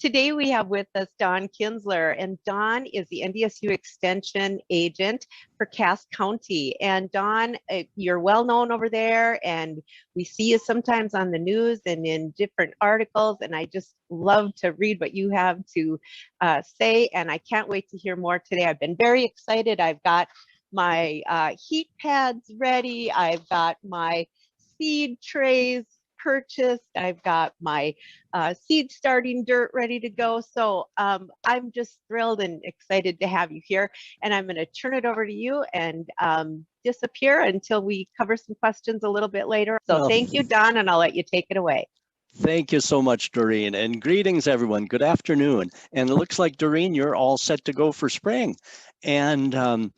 Today we have with us Don Kinsler, and Don is the NDSU Extension Agent for Cass County. And Don, you're well known over there, and we see you sometimes on the news and in different articles. And I just love to read what you have to say, and I can't wait to hear more today. I've been very excited. I've got my heat pads ready. I've got my seed trays purchased. I've got my seed starting dirt ready to go. So I'm just thrilled and excited to have you here. And I'm going to turn it over to you and disappear until we cover some questions a little bit later. So thank you, Don, and I'll let you take it away. Thank you so much, Doreen, and greetings, everyone. Good afternoon. And it looks like, Doreen, you're all set to go for spring. And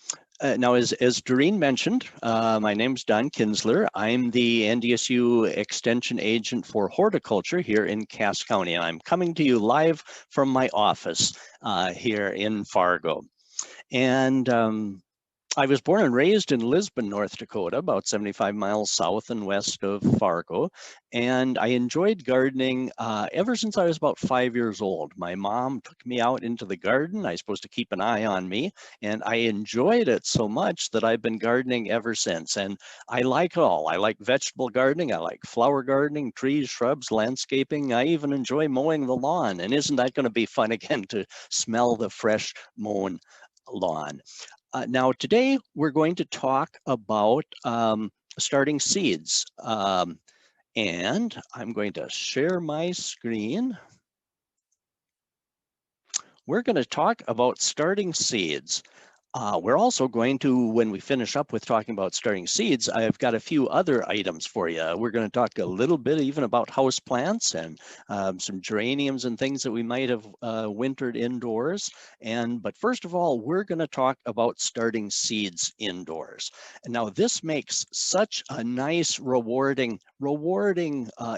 now, as Doreen mentioned, my name's Don Kinsler. I'm the NDSU Extension Agent for Horticulture here in Cass County, and I'm coming to you live from my office here in Fargo. And I was born and raised in Lisbon, North Dakota, about 75 miles south and west of Fargo. And I enjoyed gardening ever since I was about 5 years old. My mom took me out into the garden. I was supposed to keep an eye on me. And I enjoyed it so much that I've been gardening ever since. And I like it all. I like vegetable gardening. I like flower gardening, trees, shrubs, landscaping. I even enjoy mowing the lawn. And isn't that going to be fun again to smell the fresh mown lawn? Now, today we're going to talk about starting seeds. And I'm going to share my screen. We're going to talk about starting seeds. We're also going to, when we finish up with talking about starting seeds, I've got a few other items for you. We're going to talk a little bit even about house plants and some geraniums and things that we might have wintered indoors. But first of all, we're going to talk about starting seeds indoors. And now this makes such a nice, rewarding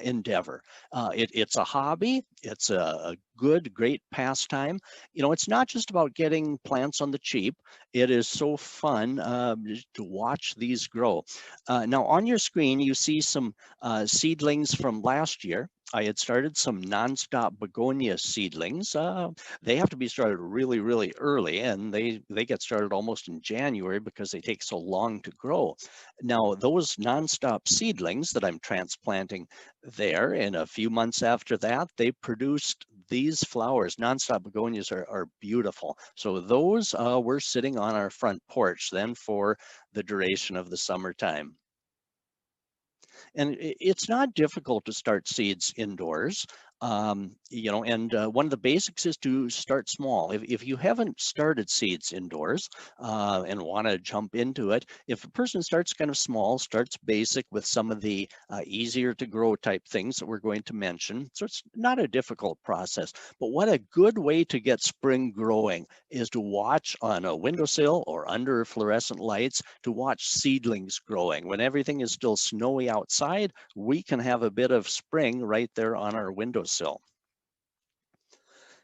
endeavor. It's a hobby. It's a good, great pastime. You know, it's not just about getting plants on the cheap. It is so fun to watch these grow. Now on your screen, you see some seedlings from last year. I had started some nonstop begonia seedlings. They have to be started really, really early, and they get started almost in January because they take so long to grow. Now, those nonstop seedlings that I'm transplanting there, and a few months after that, they produced these flowers. Nonstop begonias are beautiful. So those were sitting on our front porch then for the duration of the summertime. And it's not difficult to start seeds indoors. You know, and one of the basics is to start small. If you haven't started seeds indoors and want to jump into it, if a person starts kind of small, starts basic with some of the easier to grow type things that we're going to mention, so it's not a difficult process. But what a good way to get spring growing is to watch on a windowsill or under fluorescent lights, to watch seedlings growing. When everything is still snowy outside, we can have a bit of spring right there on our windowsill.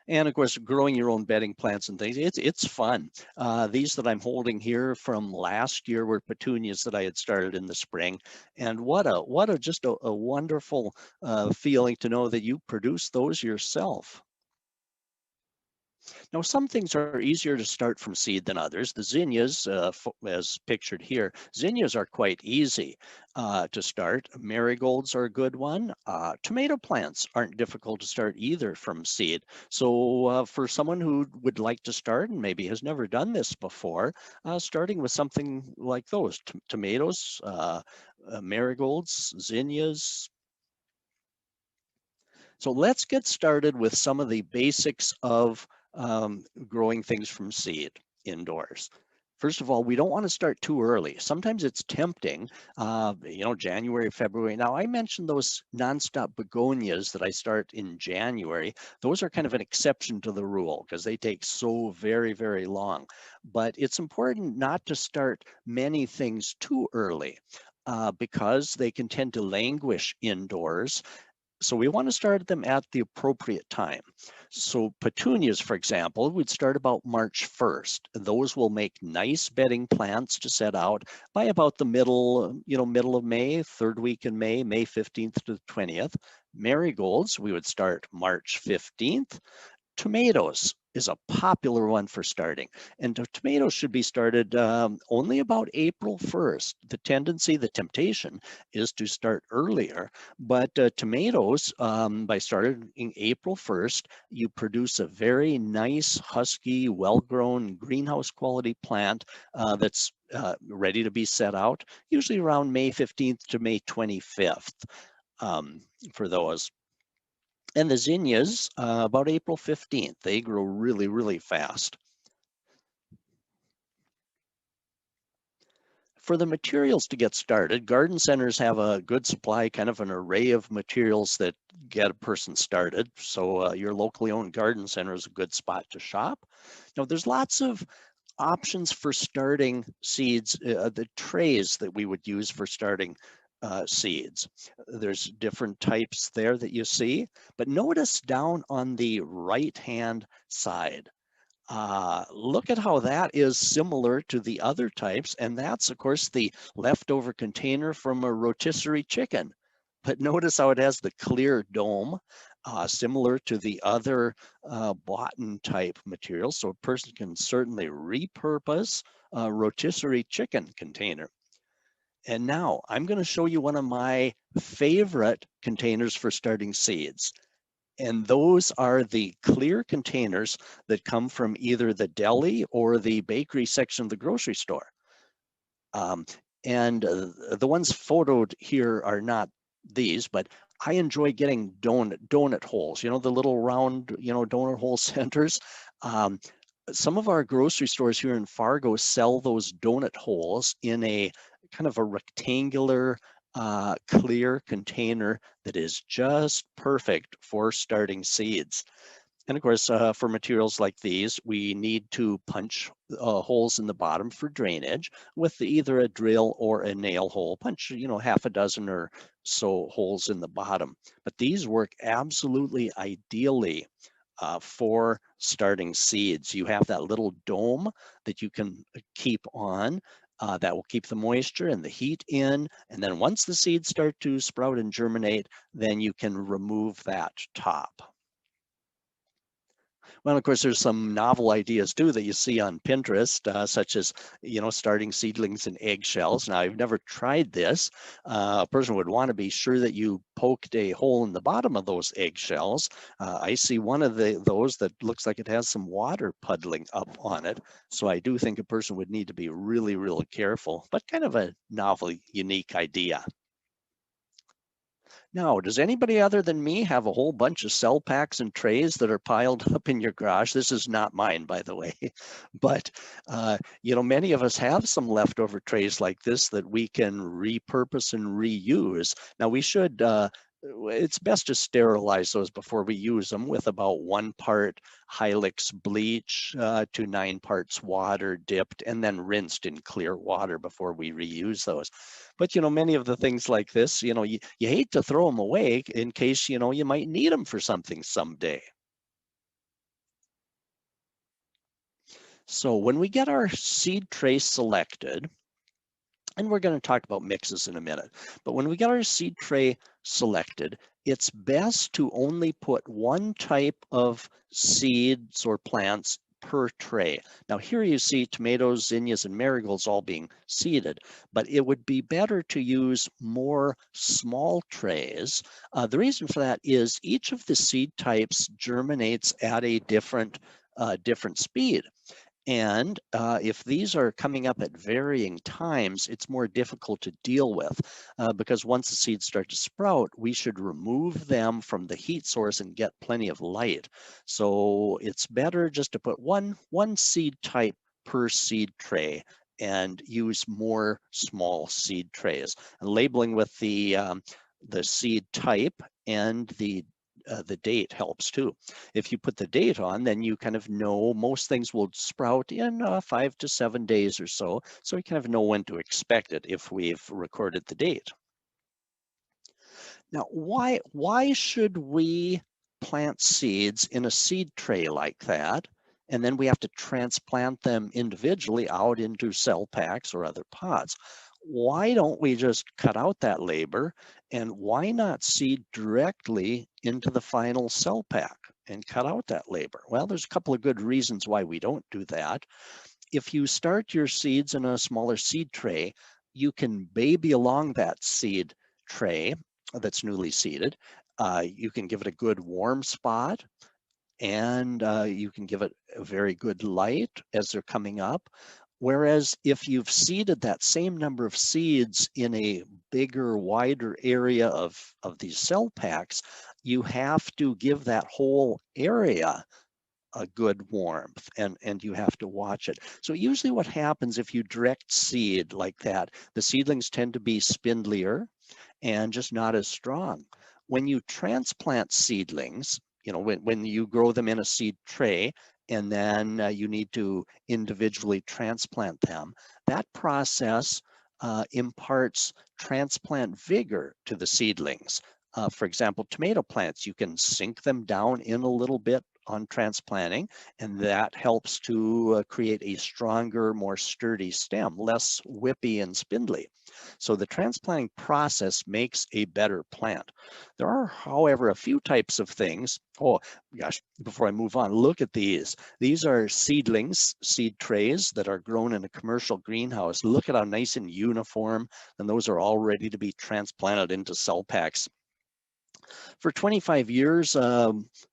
And of course, growing your own bedding plants and things, it's fun. These that I'm holding here from last year were petunias that I had started in the spring. And what a just a wonderful feeling to know that you produce those yourself. Now, some things are easier to start from seed than others. The zinnias, as pictured here, zinnias are quite easy to start. Marigolds are a good one. Tomato plants aren't difficult to start either from seed. So for someone who would like to start and maybe has never done this before, starting with something like those, tomatoes, marigolds, zinnias. So let's get started with some of the basics of growing things from seed indoors. First of all, we don't want to start too early. Sometimes it's tempting, you know, January, February. Now, I mentioned those nonstop begonias that I start in January. Those are kind of an exception to the rule because they take so very, very long. But it's important not to start many things too early because they can tend to languish indoors. So we want to start them at the appropriate time. So petunias, for example, would start about March 1st. Those will make nice bedding plants to set out by about the middle, middle of May, third week in May, May 15th to the 20th. Marigolds, we would start March 15th. Tomatoes is a popular one for starting, and tomatoes should be started only about April 1st. The tendency, the temptation is to start earlier, but tomatoes, by starting April 1st, you produce a very nice, husky, well-grown greenhouse quality plant that's ready to be set out, usually around May 15th to May 25th for those. And the zinnias, about April 15th, they grow really, really fast. For the materials to get started, garden centers have a good supply, kind of an array of materials that get a person started. So your locally owned garden center is a good spot to shop. Now, there's lots of options for starting seeds, the trays that we would use for starting seeds. There's different types there that you see, but notice down on the right-hand side, look at how that is similar to the other types, and that's of course the leftover container from a rotisserie chicken. But notice how it has the clear dome, similar to the other bottom type materials. So a person can certainly repurpose a rotisserie chicken container. And now I'm going to show you one of my favorite containers for starting seeds. And those are the clear containers that come from either the deli or the bakery section of the grocery store. And the ones photoed here are not these, but I enjoy getting donut holes, you know, the little round, you know, donut hole centers. Some of our grocery stores here in Fargo sell those donut holes in a kind of a rectangular clear container that is just perfect for starting seeds. And of course, for materials like these, we need to punch holes in the bottom for drainage with either a drill or a nail hole. Punch, you know, half a dozen or so holes in the bottom. But these work absolutely ideally for starting seeds. You have that little dome that you can keep on. That will keep the moisture and the heat in. And then once the seeds start to sprout and germinate, then you can remove that top. Well, of course, there's some novel ideas too that you see on Pinterest, such as, you know, starting seedlings in eggshells. Now, I've never tried this. A person would want to be sure that you poked a hole in the bottom of those eggshells. I see one of those that looks like it has some water puddling up on it. So I do think a person would need to be really, really careful, but kind of a novel, unique idea. Now, does anybody other than me have a whole bunch of cell packs and trays that are piled up in your garage? This is not mine, by the way. But, you know, many of us have some leftover trays like this that we can repurpose and reuse. Now, we should, it's best to sterilize those before we use them with about 1 part Hilux bleach to 9 parts water dipped and then rinsed in clear water before we reuse those. But, you know, many of the things like this, you know, you hate to throw them away in case, you know, you might need them for something someday. So when we get our seed tray selected, and we're going to talk about mixes in a minute, but when we get our seed tray selected, it's best to only put one type of seeds or plants per tray. Now here you see tomatoes, zinnias, and marigolds all being seeded, but it would be better to use more small trays. The reason for that is each of the seed types germinates at a different speed. And if these are coming up at varying times, it's more difficult to deal with because once the seeds start to sprout, we should remove them from the heat source and get plenty of light. So it's better just to put one seed type per seed tray and use more small seed trays. And labeling with the seed type and the date helps too. If you put the date on, then you kind of know most things will sprout in 5 to 7 days or so. So we kind of know when to expect it if we've recorded the date. Now, why should we plant seeds in a seed tray like that? And then we have to transplant them individually out into cell packs or other pots. Why don't we just cut out that labor and why not seed directly into the final cell pack? and cut out that labor? Well, there's a couple of good reasons why we don't do that. If you start your seeds in a smaller seed tray, you can baby along that seed tray that's newly seeded. You can give it a good warm spot, and you can give it a very good light as they're coming up. Whereas if you've seeded that same number of seeds in a bigger, wider area of these cell packs, you have to give that whole area a good warmth, and you have to watch it. So usually what happens if you direct seed like that, the seedlings tend to be spindlier and just not as strong. When you transplant seedlings, you know, when you grow them in a seed tray and then you need to individually transplant them, that process imparts transplant vigor to the seedlings. For example, tomato plants, you can sink them down in a little bit on transplanting, and that helps to create a stronger, more sturdy stem, less whippy and spindly. So the transplanting process makes a better plant. There are, however, a few types of things. Oh gosh, before I move on, look at these. These are seedlings, seed trays that are grown in a commercial greenhouse. Look at how nice and uniform, and those are all ready to be transplanted into cell packs. For 25 years,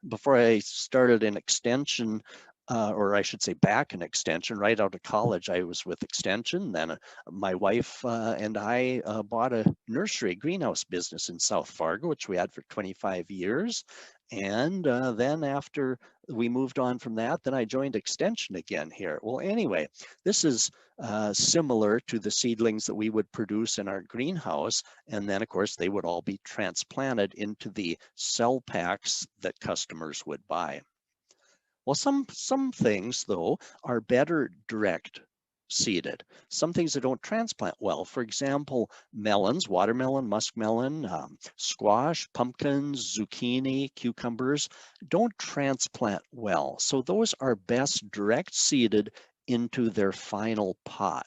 before I started in extension, or I should say back in extension, right out of college, I was with extension. Then my wife and I bought a nursery greenhouse business in South Fargo, which we had for 25 years. And then after we moved on from that, then I joined extension again here. Well, anyway, this is similar to the seedlings that we would produce in our greenhouse. And then, of course, they would all be transplanted into the cell packs that customers would buy. Well, some things, though, are better direct seeded. Some things that don't transplant well. For example, melons, watermelon, muskmelon, squash, pumpkins, zucchini, cucumbers, don't transplant well. So those are best direct seeded into their final pot.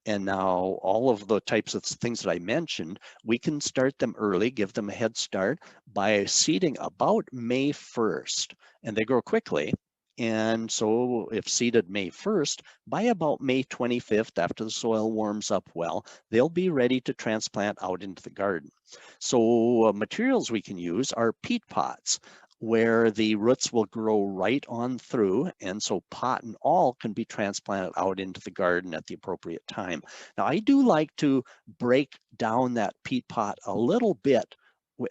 And now all of the types of things that I mentioned, we can start them early, give them a head start by seeding about May 1st, and they grow quickly. And so if seeded May 1st, by about May 25th, after the soil warms up well, they'll be ready to transplant out into the garden. So materials we can use are peat pots, where the roots will grow right on through, and so pot and all can be transplanted out into the garden at the appropriate time. Now, I do like to break down that peat pot a little bit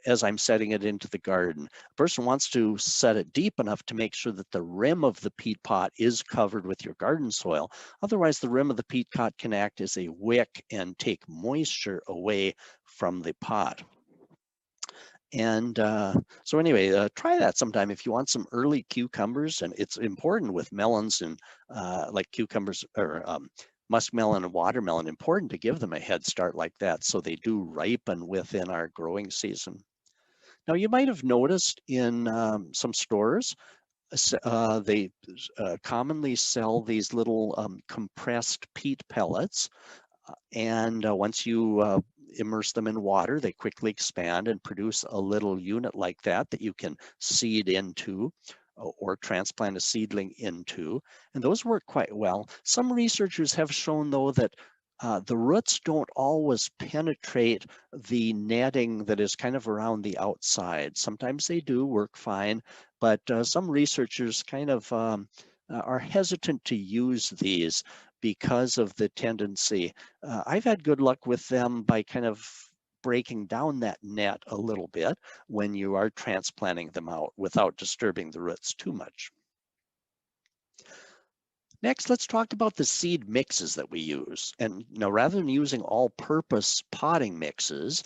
as I'm setting it into the garden. A person wants to set it deep enough to make sure that the rim of the peat pot is covered with your garden soil. Otherwise, the rim of the peat pot can act as a wick and take moisture away from the pot. And so anyway, try that sometime if you want some early cucumbers. And it's important with melons and like cucumbers or muskmelon and watermelon, important to give them a head start like that so they do ripen within our growing season. Now, you might have noticed in some stores, they commonly sell these little compressed peat pellets. And once you immerse them in water, they quickly expand and produce a little unit like that that you can seed into or transplant a seedling into. And those work quite well. Some researchers have shown, though, that the roots don't always penetrate the netting that is kind of around the outside. Sometimes they do work fine, but some researchers kind of are hesitant to use these because of the tendency. I've had good luck with them by kind of breaking down that net a little bit when you are transplanting them out without disturbing the roots too much. Next, let's talk about the seed mixes that we use. And now, rather than using all-purpose potting mixes,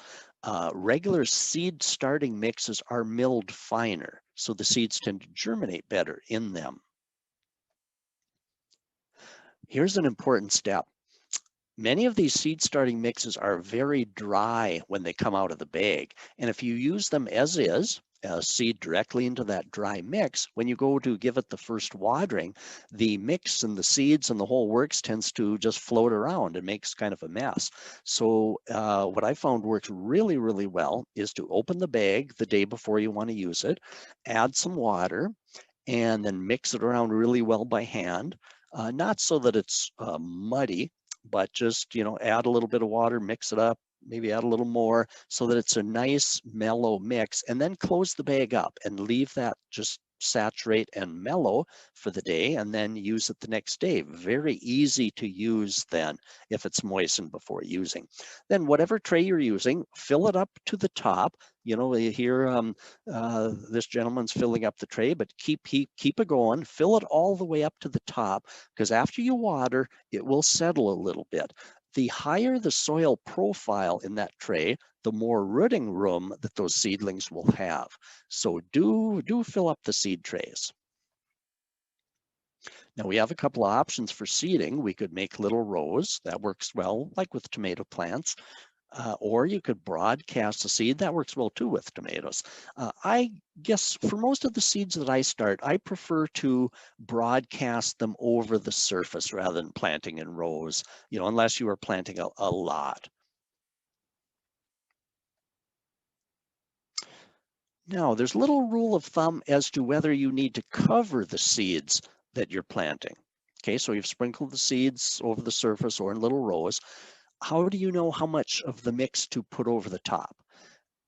regular seed starting mixes are milled finer, so the seeds tend to germinate better in them. Here's an important step. Many of these seed starting mixes are very dry when they come out of the bag. And if you use them as is, seed directly into that dry mix, when you go to give it the first watering, the mix and the seeds and the whole works tends to just float around and makes kind of a mess. So what I found works really, really well is to open the bag the day before you want to use it, add some water, and then mix it around really well by hand. Not so that it's muddy, but just, add a little bit of water, mix it up, maybe add a little more so that it's a nice mellow mix, and then close the bag up and leave that just saturate and mellow for the day, and then use it the next day. Very easy to use then if it's moistened before using. Then whatever tray you're using, fill it up to the top. You hear this gentleman's filling up the tray, but keep it going. Fill it all the way up to the top, because after you water, it will settle a little bit. The higher the soil profile in that tray, the more rooting room that those seedlings will have. So do fill up the seed trays. Now we have a couple of options for seeding. We could make little rows. That works well, like with tomato plants. Or you could broadcast the seed. That works well too with tomatoes. I guess for most of the seeds that I start, I prefer to broadcast them over the surface rather than planting in rows, unless you are planting a lot. Now, there's little rule of thumb as to whether you need to cover the seeds that you're planting. Okay, so you've sprinkled the seeds over the surface or in little rows. How do you know how much of the mix to put over the top?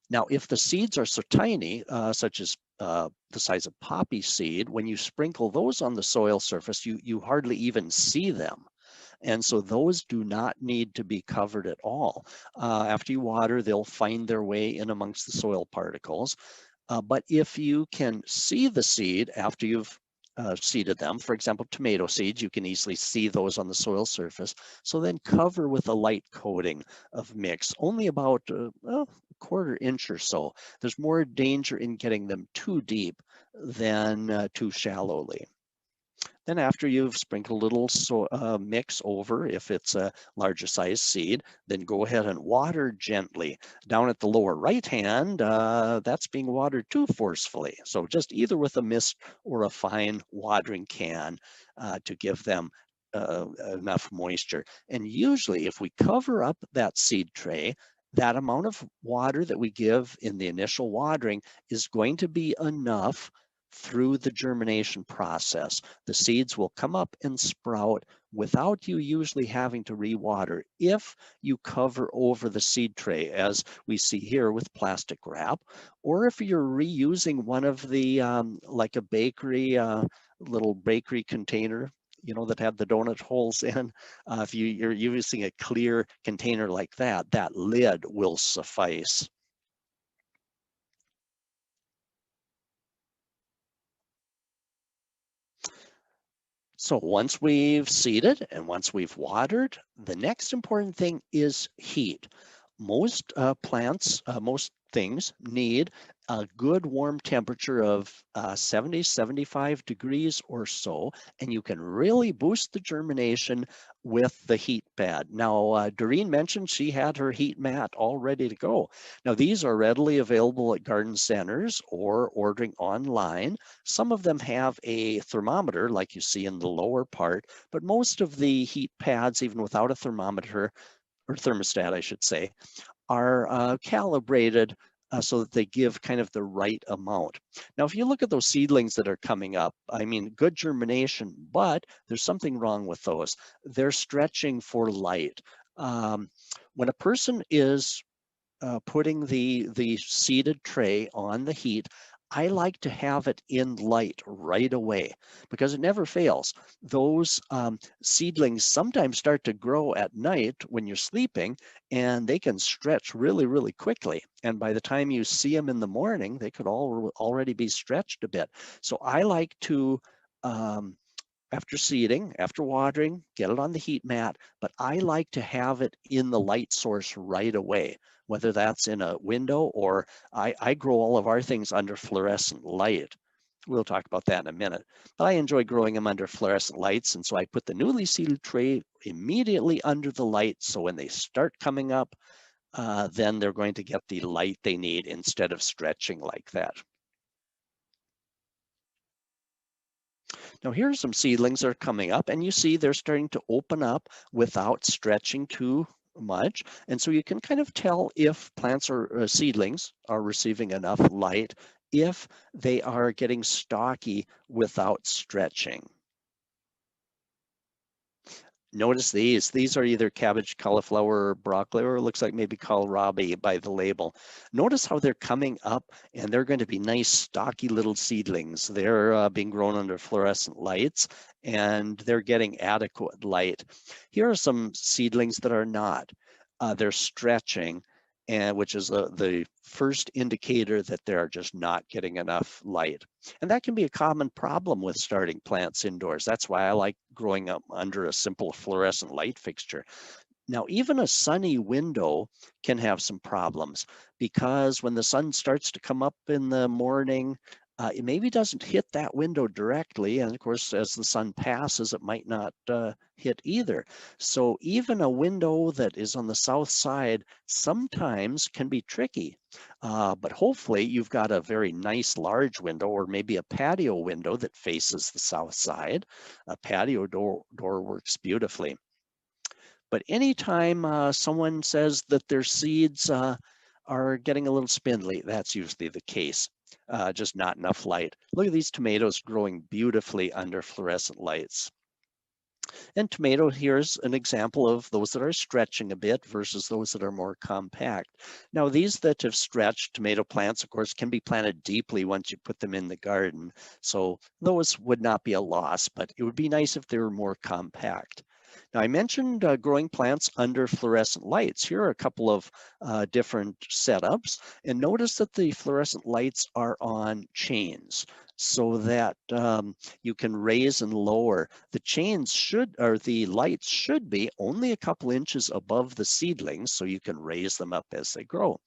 Now, if the seeds are so tiny, such as the size of poppy seed, when you sprinkle those on the soil surface, you hardly even see them. And so those do not need to be covered at all. After you water, they'll find their way in amongst the soil particles. But if you can see the seed after you've seeded them, for example, tomato seeds, you can easily see those on the soil surface. So then cover with a light coating of mix, only about a quarter inch or so. There's more danger in getting them too deep than too shallowly. Then after you've sprinkled a little mix over, if it's a larger size seed, then go ahead and water gently. Down at the lower right hand, that's being watered too forcefully. So just either with a mist or a fine watering can to give them enough moisture. And usually if we cover up that seed tray, that amount of water that we give in the initial watering is going to be enough through the germination process. The seeds will come up and sprout without you usually having to rewater if you cover over the seed tray, as we see here with plastic wrap, or if you're reusing one of the, like a bakery, little bakery container, that have the donut holes in. If you're using a clear container like that, that lid will suffice. So once we've seeded and once we've watered, the next important thing is heat. Most plants, most things need a good warm temperature of 70, 75 degrees or so, and you can really boost the germination with the heat pad. Now, Doreen mentioned she had her heat mat all ready to go. Now, these are readily available at garden centers or ordering online. Some of them have a thermometer like you see in the lower part, but most of the heat pads, even without a thermometer, or thermostat, I should say, are calibrated so that they give kind of the right amount. Now, if you look at those seedlings that are coming up, I mean, good germination, but there's something wrong with those. They're stretching for light. When a person is putting the seeded tray on the heat, I like to have it in light right away because it never fails. Those seedlings sometimes start to grow at night when you're sleeping, and they can stretch really, really quickly. And by the time you see them in the morning, they could already be stretched a bit. So I like to, after seeding, after watering, get it on the heat mat, but I like to have it in the light source right away, whether that's in a window or I grow all of our things under fluorescent light. We'll talk about that in a minute, but I enjoy growing them under fluorescent lights. And so I put the newly seeded tray immediately under the light. So when they start coming up, then they're going to get the light they need instead of stretching like that. Now here are some seedlings that are coming up, and you see they're starting to open up without stretching too much. And so you can kind of tell if plants or seedlings are receiving enough light if they are getting stocky without stretching. Notice these are either cabbage, cauliflower, or broccoli, or it looks like maybe kohlrabi by the label. Notice how they're coming up, and they're going to be nice, stocky little seedlings. They're being grown under fluorescent lights, and they're getting adequate light. Here are some seedlings that are not. They're stretching, and which is the first indicator that they're just not getting enough light. And that can be a common problem with starting plants indoors. That's why I like growing up under a simple fluorescent light fixture. Now, even a sunny window can have some problems because when the sun starts to come up in the morning, it maybe doesn't hit that window directly. And of course, as the sun passes, it might not hit either. So even a window that is on the south side sometimes can be tricky. But hopefully you've got a very nice large window or maybe a patio window that faces the south side. A patio door works beautifully. But anytime someone says that their seeds are getting a little spindly, that's usually the case. Just not enough light. Look at these tomatoes growing beautifully under fluorescent lights. And tomato, here's an example of those that are stretching a bit versus those that are more compact. Now, these that have stretched tomato plants, of course, can be planted deeply once you put them in the garden. So those would not be a loss, but it would be nice if they were more compact. Now, I mentioned growing plants under fluorescent lights. Here are a couple of different setups, and notice that the fluorescent lights are on chains so that you can raise and lower. The chains should, or the lights should be only a couple inches above the seedlings so you can raise them up as they grow.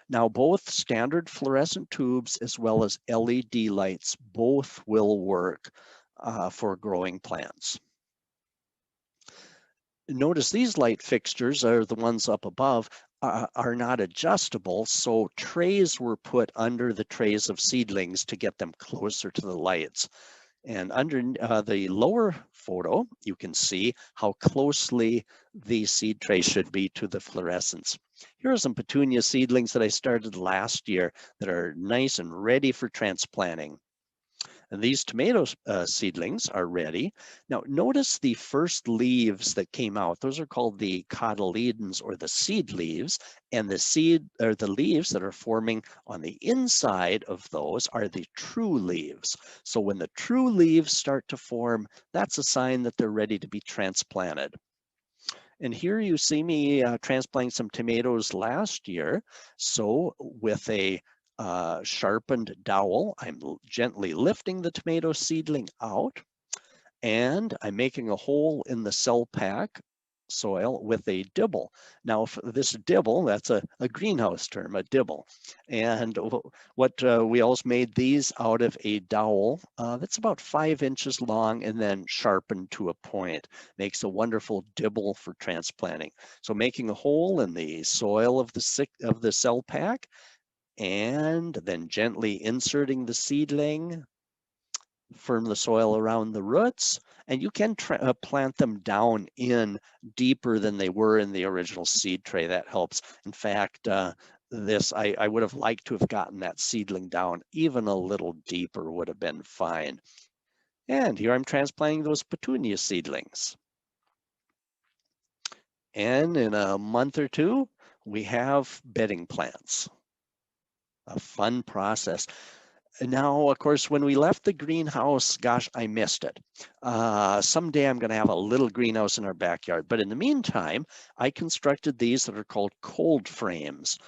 Now, both standard fluorescent tubes as well as LED lights both will work for growing plants. Notice these light fixtures are the ones up above are not adjustable. So trays were put under the trays of seedlings to get them closer to the lights. And under the lower photo, you can see how closely the seed tray should be to the fluorescents. Here are some petunia seedlings that I started last year that are nice and ready for transplanting. And these tomato seedlings are ready. Now, notice the first leaves that came out. Those are called the cotyledons or the seed leaves. And the seed or the leaves that are forming on the inside of those are the true leaves. So when the true leaves start to form, that's a sign that they're ready to be transplanted. And here you see me transplanting some tomatoes last year. So with a sharpened dowel, I'm gently lifting the tomato seedling out, and I'm making a hole in the cell pack soil with a dibble. Now, for this dibble, that's a greenhouse term, a dibble. And what we also made these out of a dowel that's about 5 inches long and then sharpened to a point. Makes a wonderful dibble for transplanting. So making a hole in the soil of the cell pack, and then gently inserting the seedling, firm the soil around the roots, and you can plant them down in deeper than they were in the original seed tray. That helps. In fact, I would have liked to have gotten that seedling down even a little deeper would have been fine. And here I'm transplanting those petunia seedlings. And in a month or two, we have bedding plants. A fun process. Now, of course, when we left the greenhouse, gosh, I missed it. Someday I'm going to have a little greenhouse in our backyard. But in the meantime, I constructed these that are called cold frames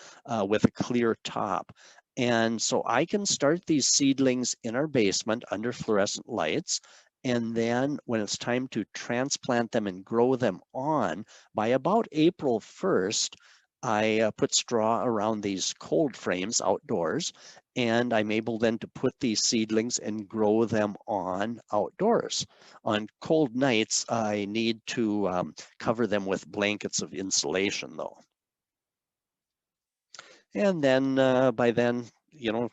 with a clear top. And so I can start these seedlings in our basement under fluorescent lights. And then when it's time to transplant them and grow them on, by about April 1st, I put straw around these cold frames outdoors, and I'm able then to put these seedlings and grow them on outdoors. On cold nights, I need to cover them with blankets of insulation though. And then by then, you know,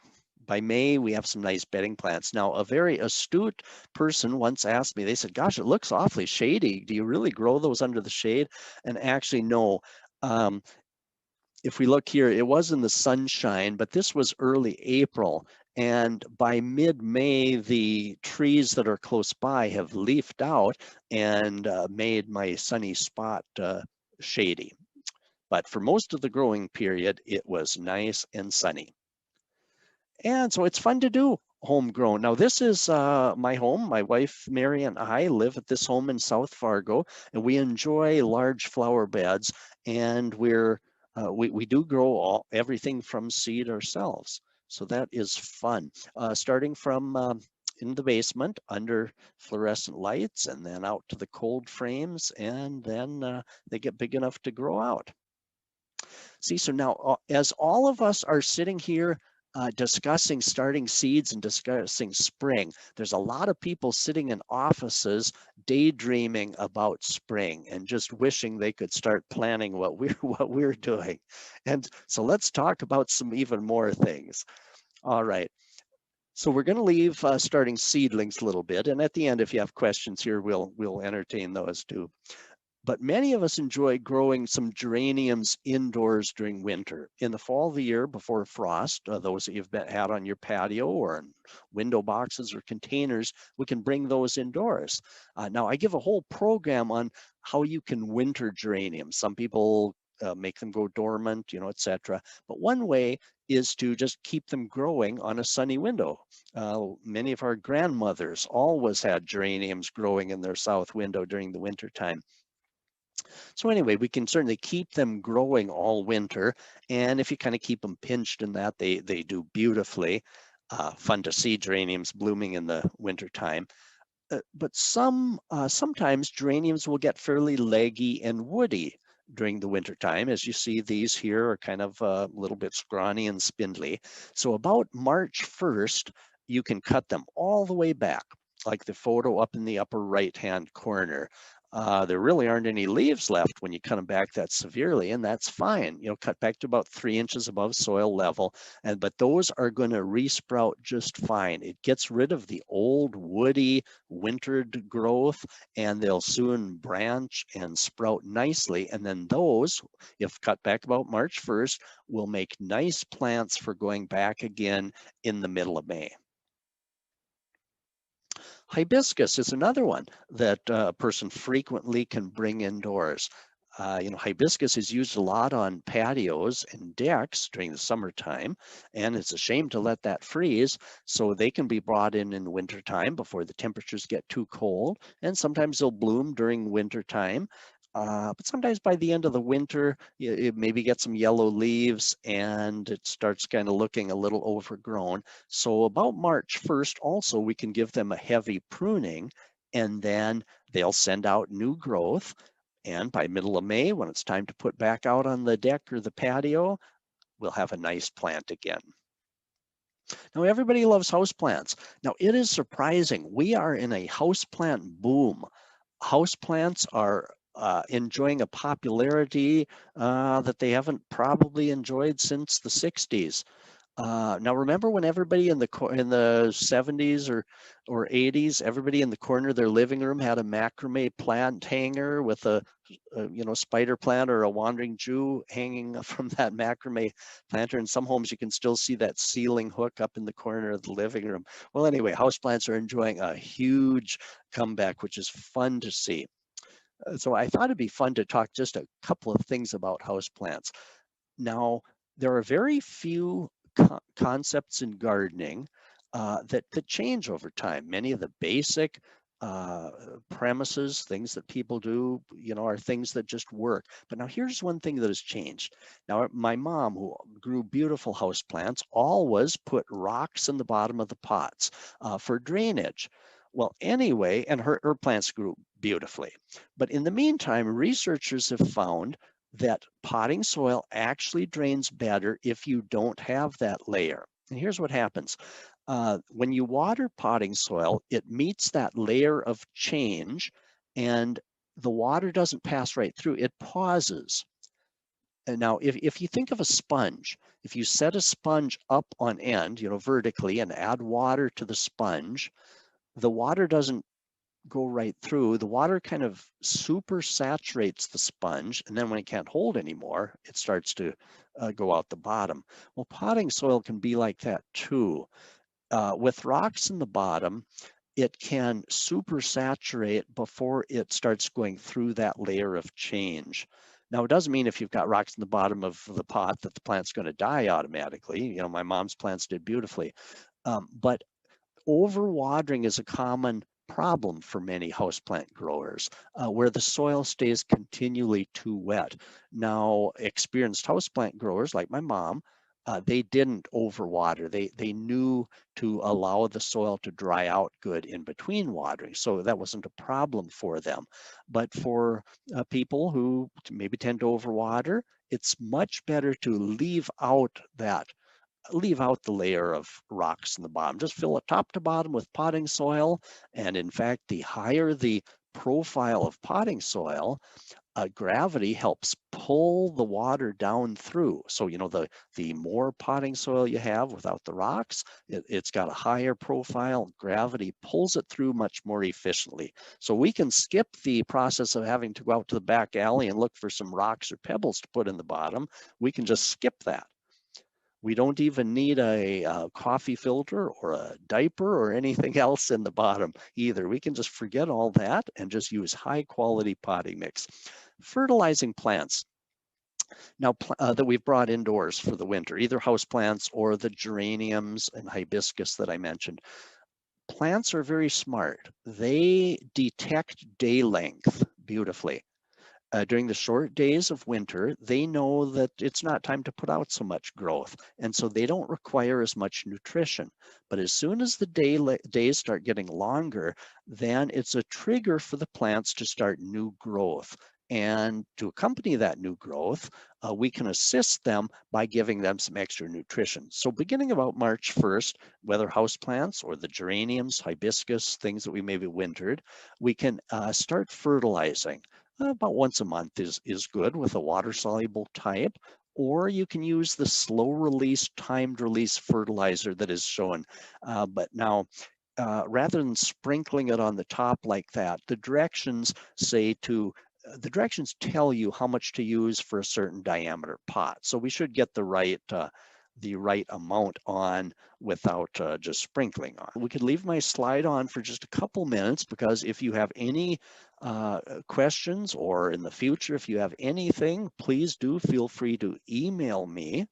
by May, we have some nice bedding plants. Now, a very astute person once asked me, they said, gosh, it looks awfully shady. Do you really grow those under the shade? And actually, no. If we look here, it was in the sunshine, but this was early April. And by mid-May, the trees that are close by have leafed out and made my sunny spot shady. But for most of the growing period, it was nice and sunny. And so it's fun to do homegrown. Now this is my home. My wife, Mary, and I live at this home in South Fargo, and we enjoy large flower beds, and we do grow everything from seed ourselves. So that is fun. Starting from in the basement under fluorescent lights and then out to the cold frames, and then they get big enough to grow out. See, so now as all of us are sitting here discussing starting seeds and discussing spring, there's a lot of people sitting in offices daydreaming about spring and just wishing they could start planning what we're doing. And so let's talk about some even more things. All right. So we're going to leave starting seedlings a little bit, and at the end, if you have questions here, we'll entertain those too. But many of us enjoy growing some geraniums indoors during winter. In the fall of the year before frost, those that you've had on your patio or in window boxes or containers, we can bring those indoors. Now I give a whole program on how you can winter geraniums. Some people make them go dormant, etc. But one way is to just keep them growing on a sunny window. Many of our grandmothers always had geraniums growing in their south window during the winter time. So anyway, we can certainly keep them growing all winter. And if you kind of keep them pinched in that, they do beautifully. Fun to see geraniums blooming in the winter time. But sometimes geraniums will get fairly leggy and woody during the winter time. As you see, these here are kind of a little bit scrawny and spindly. So about March 1st, you can cut them all the way back, like the photo up in the upper right-hand corner. There really aren't any leaves left when you cut them back that severely, and that's fine. Cut back to about 3 inches above soil level, but those are going to resprout just fine. It gets rid of the old woody wintered growth, and they'll soon branch and sprout nicely. And then those, if cut back about March 1st, will make nice plants for going back again in the middle of May. Hibiscus is another one that a person frequently can bring indoors. Hibiscus is used a lot on patios and decks during the summertime, and it's a shame to let that freeze. So they can be brought in wintertime before the temperatures get too cold, and sometimes they'll bloom during wintertime. But sometimes by the end of the winter, it maybe get some yellow leaves and it starts kind of looking a little overgrown. So about March 1st also, we can give them a heavy pruning, and then they'll send out new growth. And by middle of May, when it's time to put back out on the deck or the patio, we'll have a nice plant again. Now, everybody loves houseplants. Now, it is surprising. We are in a houseplant boom. Houseplants are enjoying a popularity that they haven't probably enjoyed since the 60s. Now remember when everybody in the 70s or 80s, everybody in the corner of their living room had a macrame plant hanger with a spider plant or a wandering Jew hanging from that macrame planter. In some homes, you can still see that ceiling hook up in the corner of the living room. Well, anyway, houseplants are enjoying a huge comeback, which is fun to see. So I thought it'd be fun to talk just a couple of things about houseplants. Now, there are very few concepts in gardening that change over time. Many of the basic premises, things that people do, are things that just work. But now here's one thing that has changed. Now, my mom, who grew beautiful houseplants, always put rocks in the bottom of the pots for drainage. Well, anyway, and her plants grew beautifully. But in the meantime, researchers have found that potting soil actually drains better if you don't have that layer. And here's what happens. When you water potting soil, it meets that layer of change and the water doesn't pass right through, it pauses. And now, if you think of a sponge, if you set a sponge up on end, vertically, and add water to the sponge, the water doesn't go right through. The water kind of super saturates the sponge, and then when it can't hold anymore, it starts to go out the bottom. Well, potting soil can be like that too. With rocks in the bottom, it can super saturate before it starts going through that layer of change. Now, it doesn't mean if you've got rocks in the bottom of the pot that the plant's going to die automatically. My mom's plants did beautifully. But overwatering is a common problem for many houseplant growers, where the soil stays continually too wet. Now, experienced houseplant growers like my mom, they didn't overwater. They knew to allow the soil to dry out good in between watering, so that wasn't a problem for them. But for people who maybe tend to overwater, it's much better to leave out the layer of rocks in the bottom. Just fill it top to bottom with potting soil. And in fact, the higher the profile of potting soil, gravity helps pull the water down through. So, the more potting soil you have without the rocks, it's got a higher profile. Gravity pulls it through much more efficiently. So we can skip the process of having to go out to the back alley and look for some rocks or pebbles to put in the bottom. We can just skip that. We don't even need a coffee filter or a diaper or anything else in the bottom either. We can just forget all that and just use high quality potting mix. Fertilizing plants. Now that we've brought indoors for the winter, either house plants or the geraniums and hibiscus that I mentioned. Plants are very smart. They detect day length beautifully. During the short days of winter, they know that it's not time to put out so much growth, and so they don't require as much nutrition. But as soon as the days start getting longer, then it's a trigger for the plants to start new growth. And to accompany that new growth, we can assist them by giving them some extra nutrition. So beginning about March 1st, whether houseplants or the geraniums, hibiscus, things that we maybe wintered, we can start fertilizing. About once a month is good with a water-soluble type, or you can use the slow-release, timed-release fertilizer that is shown. But now, rather than sprinkling it on the top like that, the directions tell you how much to use for a certain diameter pot. So we should get the right amount on without just sprinkling on. We could leave my slide on for just a couple minutes, because if you have any questions, or in the future, if you have anything, please do feel free to email me.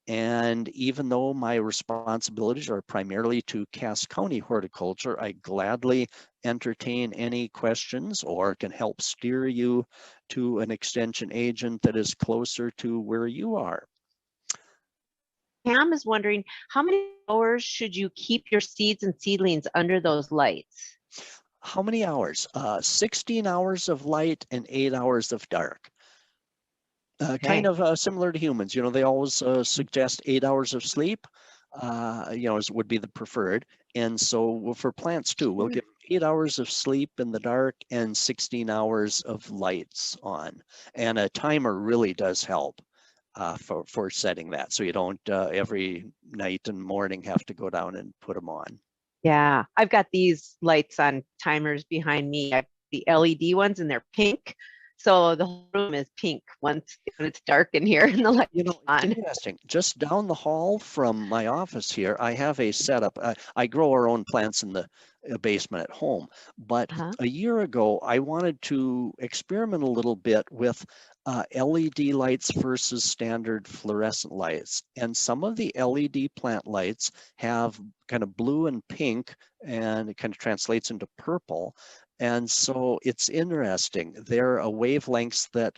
And even though my responsibilities are primarily to Cass County horticulture, I gladly entertain any questions or can help steer you to an extension agent that is closer to where you are. Pam is wondering, how many hours should you keep your seeds and seedlings under those lights? How many hours? 16 hours of light and 8 hours of dark. Kind of similar to humans, they always suggest 8 hours of sleep, would be the preferred. And so for plants too, we'll give 8 hours of sleep in the dark and 16 hours of lights on. And a timer really does help for setting that, so you don't every night and morning have to go down and put them on. Yeah, I've got these lights on timers behind me. I have the LED ones, and they're pink. So the whole room is pink once it's dark in here and the light on. Interesting. Just down the hall from my office here, I have a setup. I grow our own plants in the basement at home. But a year ago, I wanted to experiment a little bit with LED lights versus standard fluorescent lights. And some of the LED plant lights have kind of blue and pink, and it kind of translates into purple. And so it's interesting. There are wavelengths that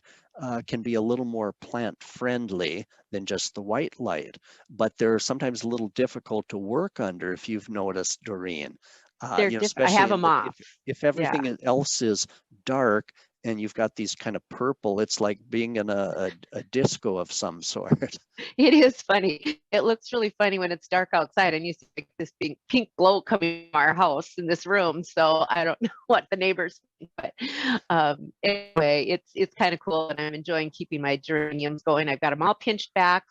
can be a little more plant friendly than just the white light, but they're sometimes a little difficult to work under, if you've noticed, Doreen. I have them off. If everything else is dark and you've got these kind of purple, it's like being in a disco of some sort. It is funny. It looks really funny when it's dark outside and you see like this pink glow coming from our house in this room. So I don't know what the neighbors think, but anyway, it's kind of cool, and I'm enjoying keeping my geraniums going. I've got them all pinched back.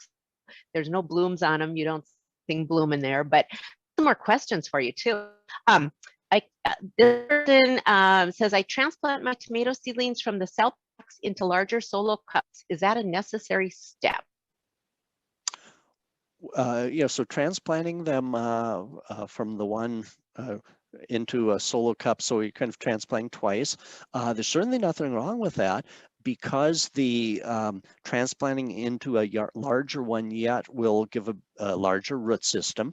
There's no blooms on them. You don't see bloom in there, but some more questions for you too. This person says, I transplant my tomato seedlings from the cell packs into larger solo cups. Is that a necessary step? Yeah, so transplanting them from the one into a solo cup, so you're kind of transplanting twice. There's certainly nothing wrong with that, because the transplanting into a larger one yet will give a larger root system.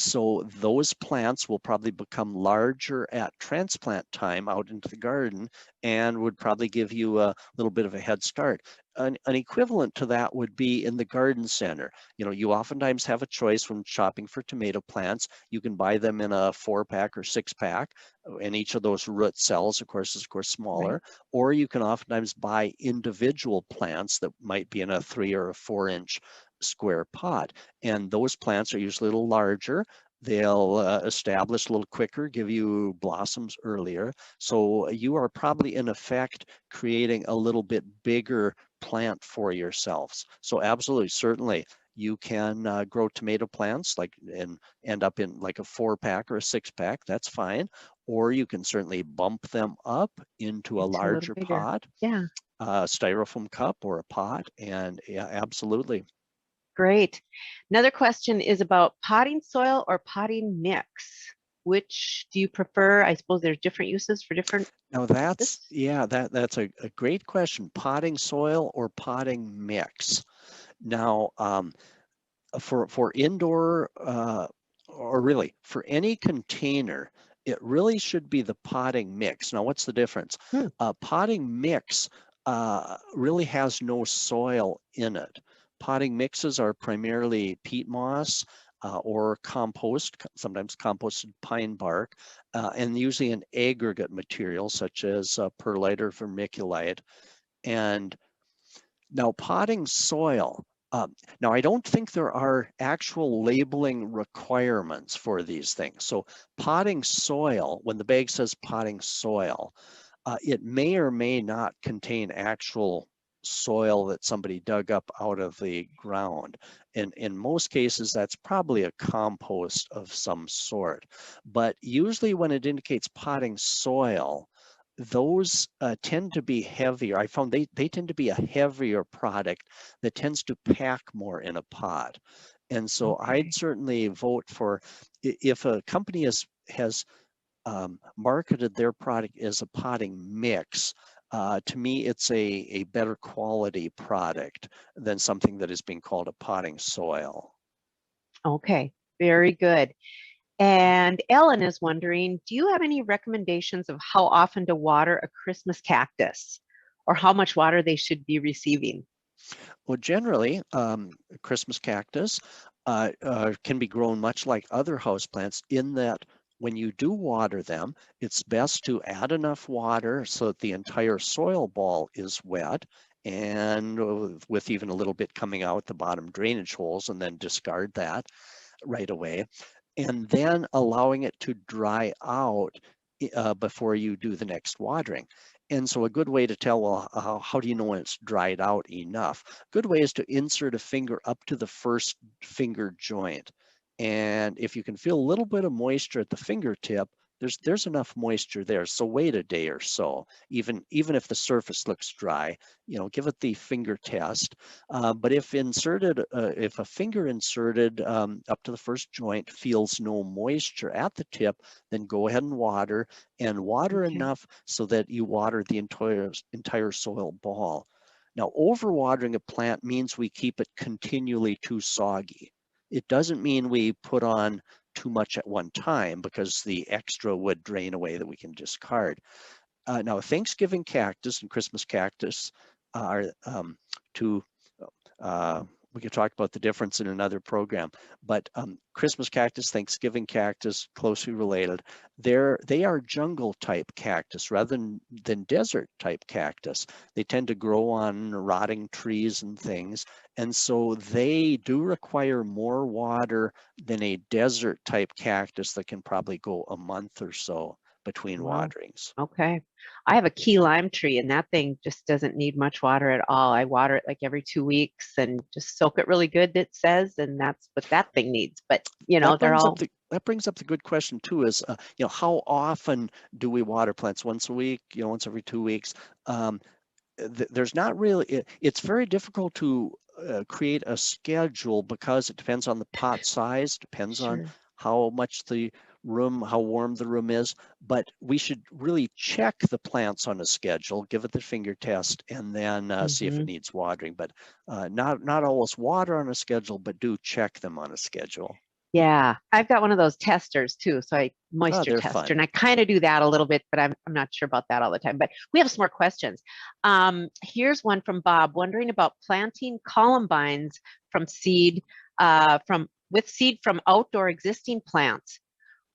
So those plants will probably become larger at transplant time out into the garden, and would probably give you a little bit of a head start. An equivalent to that would be in the garden center. You know, you oftentimes have a choice when shopping for tomato plants. You can buy them in a 4-pack or 6-pack, and each of those root cells, of course, is smaller. Right. Or you can oftentimes buy individual plants that might be in a 3 or a 4-inch square pot. And those plants are usually a little larger. They'll establish a little quicker, give you blossoms earlier. So you are probably in effect creating a little bit bigger plant for yourselves. So absolutely, certainly, you can grow tomato plants like and end up in like a 4-pack or a 6-pack. That's fine. Or you can certainly bump them up into a Into a little larger bigger. pot, Yeah, styrofoam cup or a pot, and yeah, absolutely. great. Another question is about potting soil or potting mix. Which do you prefer? I suppose there's different uses for different Now this. that's a great question. Potting soil or potting mix. Now, for indoor, or really for any container, it really should be the potting mix. Now, what's the difference? Hmm. Potting mix really has no soil in it. Potting mixes are primarily peat moss or compost, sometimes composted pine bark, and usually an aggregate material such as perlite or vermiculite. And now potting soil, now I don't think there are actual labeling requirements for these things. So potting soil, when the bag says potting soil, it may or may not contain actual soil that somebody dug up out of the ground. And in most cases, that's probably a compost of some sort. But usually when it indicates potting soil, those tend to be heavier. I found they tend to be a heavier product that tends to pack more in a pot. And so Okay. I'd certainly vote for, if a company has marketed their product as a potting mix, to me, it's a better quality product than something that is being called a potting soil. Okay, very good. And Ellen is wondering, do you have any recommendations of how often to water a Christmas cactus or how much water they should be receiving? Well, generally, Christmas cactus can be grown much like other houseplants in that when you do water them, it's best to add enough water so that the entire soil ball is wet, and with even a little bit coming out the bottom drainage holes, and then discard that right away, and then allowing it to dry out before you do the next watering. And so a good way to tell, well, how do you know when it's dried out enough? Good way is to insert a finger up to the first finger joint. And if you can feel a little bit of moisture at the fingertip, there's enough moisture there. So wait a day or so, even if the surface looks dry, give it the finger test. But if if a finger inserted up to the first joint feels no moisture at the tip, then go ahead and water Okay. enough so that you water the entire soil ball. Now, overwatering a plant means we keep it continually too soggy. It doesn't mean we put on too much at one time, because the extra would drain away that we can discard. Now, Thanksgiving cactus and Christmas cactus are to we could talk about the difference in another program, but Christmas cactus, Thanksgiving cactus, closely related. They are jungle type cactus rather than desert type cactus. They tend to grow on rotting trees and things. And so they do require more water than a desert type cactus that can probably go a month or so between Wow. waterings. Okay. I have a key lime tree and that thing just doesn't need much water at all. I water it like every 2 weeks and just soak it really good, it says, and that's what that thing needs. But That they're brings up all the good question too, is how often do we water plants? Once a week, once every 2 weeks? There's not really, it's very difficult to create a schedule because it depends on the pot size, depends on sure. how much the room, how warm the room is, but we should really check the plants on a schedule, give it the finger test, and then see if it Hmm. needs watering. But not always water on a schedule, but do check them on a schedule. Yeah, I've got one of those testers too, so I Oh, moisture they're tester, and fun. I kind of do that a little bit, but I'm not sure about that all the time. But we have some more questions. Here's one from Bob, wondering about planting columbines from seed with seed from outdoor existing plants.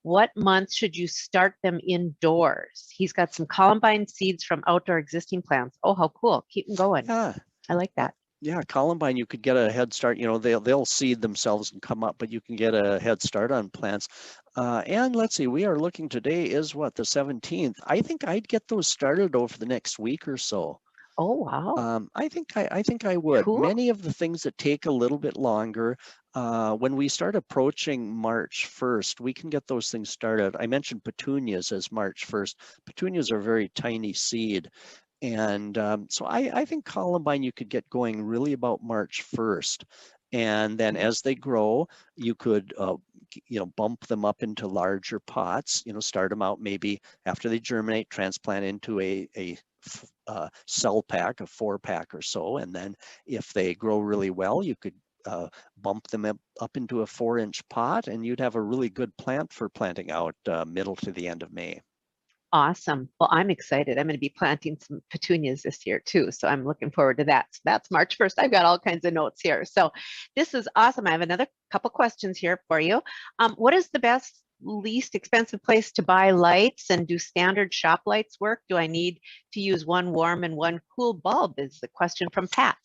What month should you start them indoors? He's got some columbine seeds from outdoor existing plants. Oh, how cool! Keep them going. Yeah. I like Uh, that. Yeah, Columbine, you could get a head start. They'll seed themselves and come up, but you can get a head start on plants. And let's see, we are looking, today is what, the 17th. I think I'd get those started over the next week or so. Oh, wow, I think I would. cool. Many of the things that take a little bit longer, when we start approaching March 1st, we can get those things started. I mentioned petunias as March 1st. Petunias are very tiny seed. And so I think Columbine you could get going really about March 1st. And then as they grow, you could bump them up into larger pots, start them out maybe after they germinate, transplant into a cell pack, a 4-pack or so. And then if they grow really well, you could bump them up into a 4-inch pot, and you'd have a really good plant for planting out middle to the end of May. Awesome. Well, I'm excited. I'm going to be planting some petunias this year too. So I'm looking forward to that. So that's March 1st. I've got all kinds of notes here. So this is awesome. I have another couple questions here for you. What is the best, least expensive place to buy lights, and do standard shop lights work? Do I need to use one warm and one cool bulb? Is the question from Pat.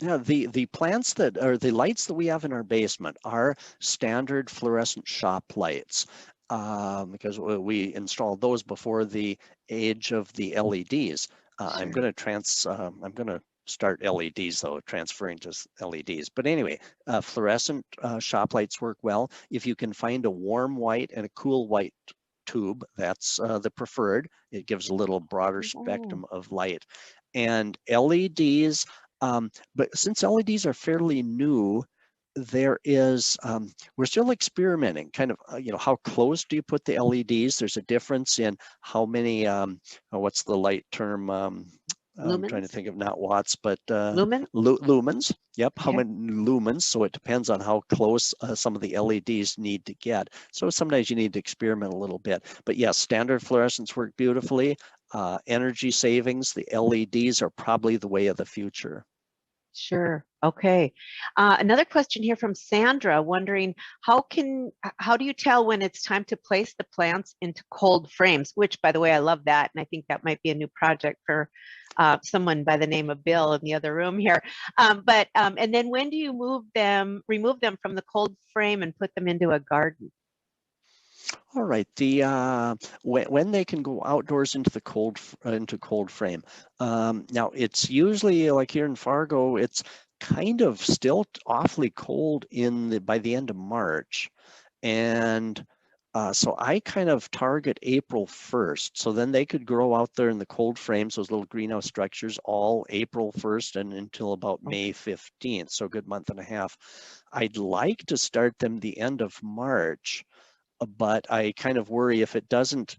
Yeah, the plants that are the lights that we have in our basement are standard fluorescent shop lights, because we installed those before the age of the LEDs. I'm Sure. going to I'm going to start LEDs though, transferring to LEDs. But anyway, fluorescent shop lights work well. If you can find a warm white and a cool white tube, that's the preferred. It gives a little broader Oh, spectrum of light. And LEDs. But since LEDs are fairly new, we're still experimenting kind of, how close do you put the LEDs? There's a difference in how many, what's the light term? I'm trying to lumens? think of, not watts, but Lumen? lumens. Yep, how Okay. many lumens. So it depends on how close some of the LEDs need to get. So sometimes you need to experiment a little bit. But yes, standard fluorescents work beautifully. Energy savings, the LEDs are probably the way of the future. Sure. Okay. Another question here from Sandra, wondering how do you tell when it's time to place the plants into cold frames? Which, by the way, I love that, and I think that might be a new project for someone by the name of Bill in the other room here. And then when do you remove them from the cold frame and put them into a garden? All right. When they can go outdoors into the cold frame. Now it's usually like here in Fargo, it's kind of still awfully cold by the end of March, and so I kind of target April 1st. So then they could grow out there in the cold frames, those little greenhouse structures, all April 1st and until about May 15th. So a good month and a half. I'd like to start them the end of March, but I kind of worry if it doesn't,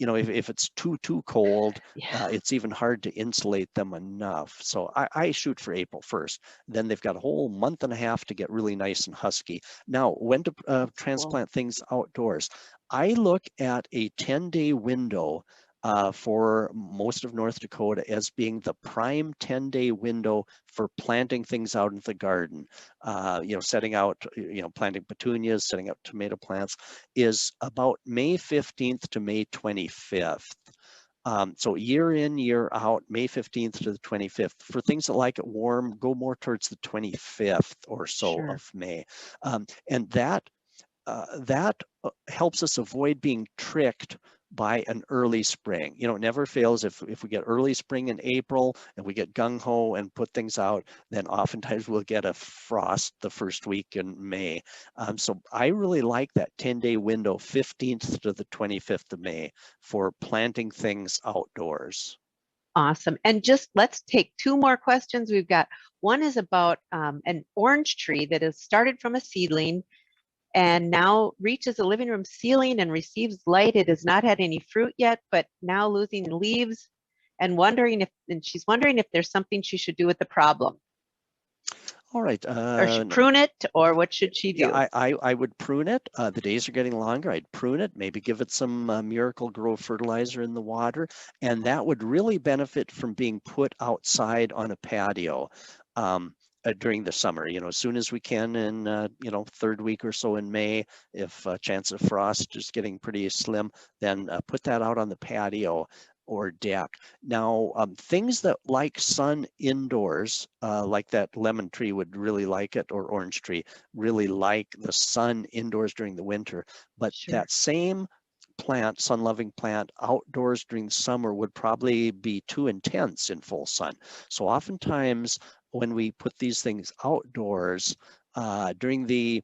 if it's too cold, Yeah. it's even hard to insulate them enough. So I shoot for April 1st. Then they've got a whole month and a half to get really nice and husky. Now, when to Cool. transplant things outdoors, I look at a 10-day window for most of North Dakota as being the prime 10-day window for planting things out in the garden. Setting out, planting petunias, setting out tomato plants is about May 15th to May 25th. So year in, year out, May 15th to the 25th. For things that like it warm, go more towards the 25th or so Sure. of May. And that helps us avoid being tricked by an early spring. It never fails if we get early spring in April and we get gung-ho and put things out, then oftentimes we'll get a frost the first week in May. So I really like that 10-day window, 15th to the 25th of May, for planting things outdoors. Awesome. And just let's take two more questions. We've got one is about an orange tree that has started from a seedling and now reaches a living room ceiling and receives light. It has not had any fruit yet, but now losing leaves and she's wondering if there's something she should do with the problem. All right. Or should prune it, or what should she do? Yeah, I would prune it. The days are getting longer. I'd prune it, maybe give it some Miracle-Gro fertilizer in the water, and that would really benefit from being put outside on a patio during the summer. As soon as we can in third week or so in May, if chance of frost is getting pretty slim, then put that out on the patio or deck. Now, things that like sun indoors, like that lemon tree would really like it, or orange tree, really like the sun indoors during the winter. But Sure. that same plant, sun-loving plant, outdoors during the summer would probably be too intense in full sun. So oftentimes when we put these things outdoors during the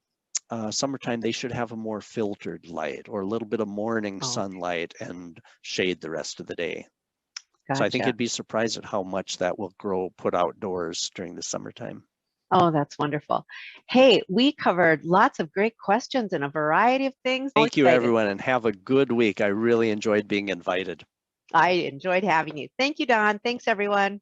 summertime, they should have a more filtered light or a little bit of morning sunlight and shade the rest of the day. Gotcha. So I think you'd be surprised at how much that will grow put outdoors during the summertime. Oh, that's wonderful. Hey, we covered lots of great questions and a variety of things. Thank you, everyone, and have a good week. I really enjoyed being invited. I enjoyed having you. Thank you, Don. Thanks, everyone.